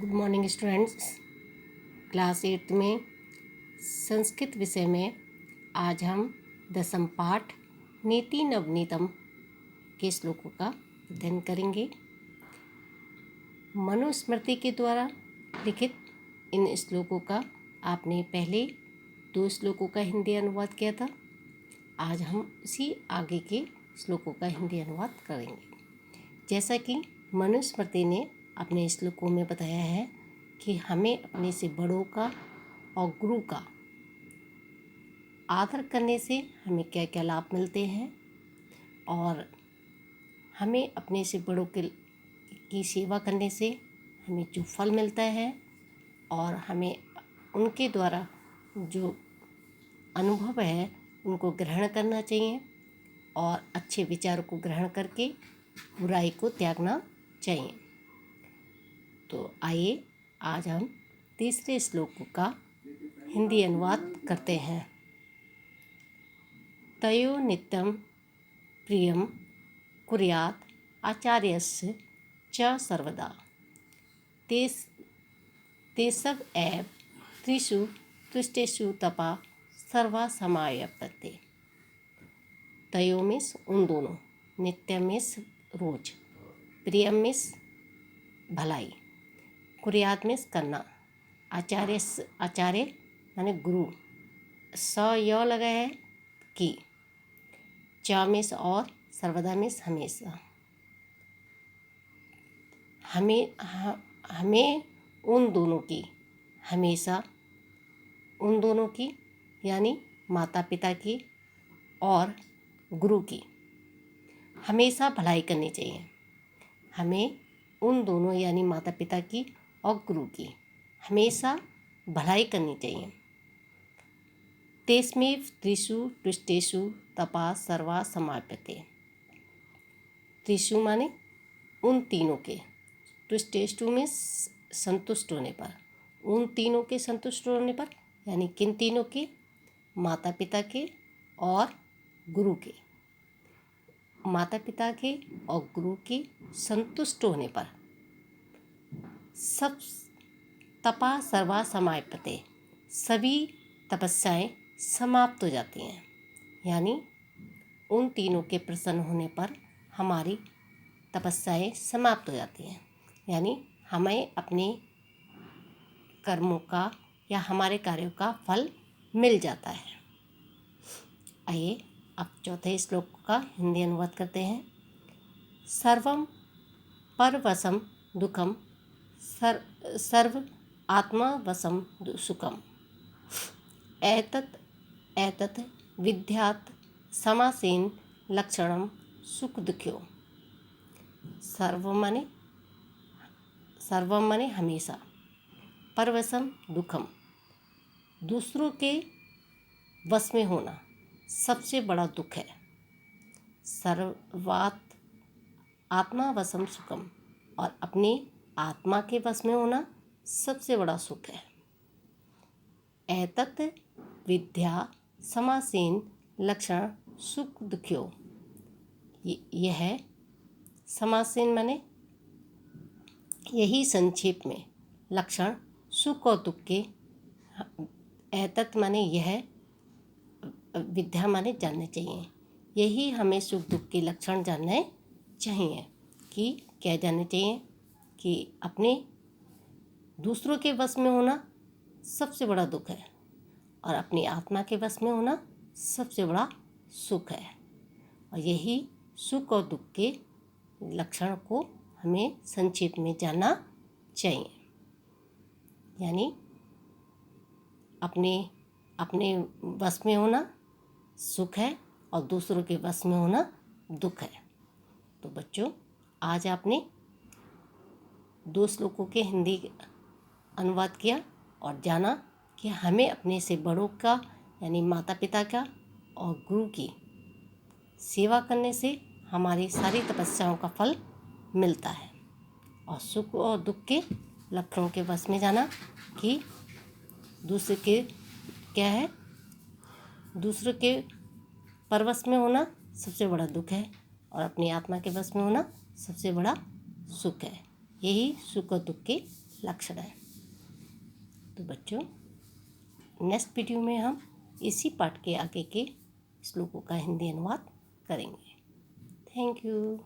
Good morning students. Class 8 में संस्कृत विषय में आज हम दसम पाठ नीति नवनीतम के श्लोकों का अध्ययन करेंगे। मनुस्मृति के द्वारा लिखित इन श्लोकों का आपने पहले 2 श्लोकों का हिंदी अनुवाद किया था। आज हम उसी आगे के श्लोकों का हिंदी अनुवाद करेंगे। जैसा कि मनुस्मृति ने अपने श्लोकों में बताया है कि हमें अपने से बड़ों का और गुरु का आदर करने से हमें क्या क्या लाभ मिलते हैं और हमें अपने से बड़ों की सेवा करने से हमें जो फल मिलता है और हमें उनके द्वारा जो अनुभव है उनको ग्रहण करना चाहिए और अच्छे विचारों को ग्रहण करके बुराई को त्यागना चाहिए। तो आइए आज हम तीसरे श्लोक का हिंदी अनुवाद करते हैं। तयो नित्यं प्रियं कुर्यात् आचार्यस्य च सर्वदा तेषव एव त्रिषु तुष्टेषु तपा सर्वा समायपते। तयो मीन्स उन दोनों, नित्य मीन्स रोज, प्रियम मीन्स भलाई, कुर्यात मीन्स करना, आचार्य माने गुरु, स य लगा है कि, च मीन्स और, सर्वदा मीन्स हमेशा। हमें उन दोनों की, हमेशा उन दोनों की यानी माता पिता की और गुरु की हमेशा भलाई करनी चाहिए। हमें उन दोनों यानी माता पिता की और गुरु की हमेशा भलाई करनी चाहिए। तेस्मेव त्रिषु तुष्टेषु तपा सर्वा समाप्यते। त्रिषु माने उन तीनों के, तुष्टेषु में संतुष्ट होने पर, उन तीनों के संतुष्ट होने पर यानी किन तीनों के, माता पिता के और गुरु के, माता पिता के और गुरु के संतुष्ट होने पर सब तपा सर्वा समाप्यते, सभी तपस्याएं समाप्त हो जाती हैं। यानी उन तीनों के प्रसन्न होने पर हमारी तपस्याएं समाप्त हो जाती हैं, यानी हमें अपने कर्मों का या हमारे कार्यों का फल मिल जाता है। आइए अब चौथे श्लोक का हिंदी अनुवाद करते हैं। सर्वं परवशं दुःखं सर्व आत्मवशं सुखम् एतत् विद्यात् समासेन लक्षणं सुख दुःख्यो। सर्वं माने हमेशा, परवशं दुःखम दूसरों के वश में होना सबसे बड़ा दुख है। सर्वात आत्मावशम सुखम और अपनी आत्मा के वश में होना सबसे बड़ा सुख है। एतत् विद्या समासेन लक्षण सुख दुःख्यो। यह है समासेन माने यही संक्षेप में लक्षण सुख और दुख के, एतत् माने यह, विद्या माने जानने चाहिए, यही हमें सुख दुख के लक्षण जानने चाहिए। कि क्या जानने चाहिए कि अपने दूसरों के वश में होना सबसे बड़ा दुख है और अपनी आत्मा के वश में होना सबसे बड़ा सुख है, और यही सुख और दुख के लक्षण को हमें संक्षेप में जानना चाहिए। यानी अपने वश में होना सुख है और दूसरों के वश में होना दुख है। तो बच्चों, आज आपने 2 श्लोकों के हिंदी अनुवाद किया और जाना कि हमें अपने से बड़ों का यानी माता पिता का और गुरु की सेवा करने से हमारी सारी तपस्याओं का फल मिलता है, और सुख और दुख के लक्षणों के वश में जाना कि दूसरे के क्या है, दूसरे के परवश में होना सबसे बड़ा दुख है और अपनी आत्मा के वश में होना सबसे बड़ा सुख है। यही सुख और दुख के लक्षण है। तो बच्चों, नेक्स्ट वीडियो में हम इसी पाठ के आगे के श्लोकों का हिंदी अनुवाद करेंगे। Thank you.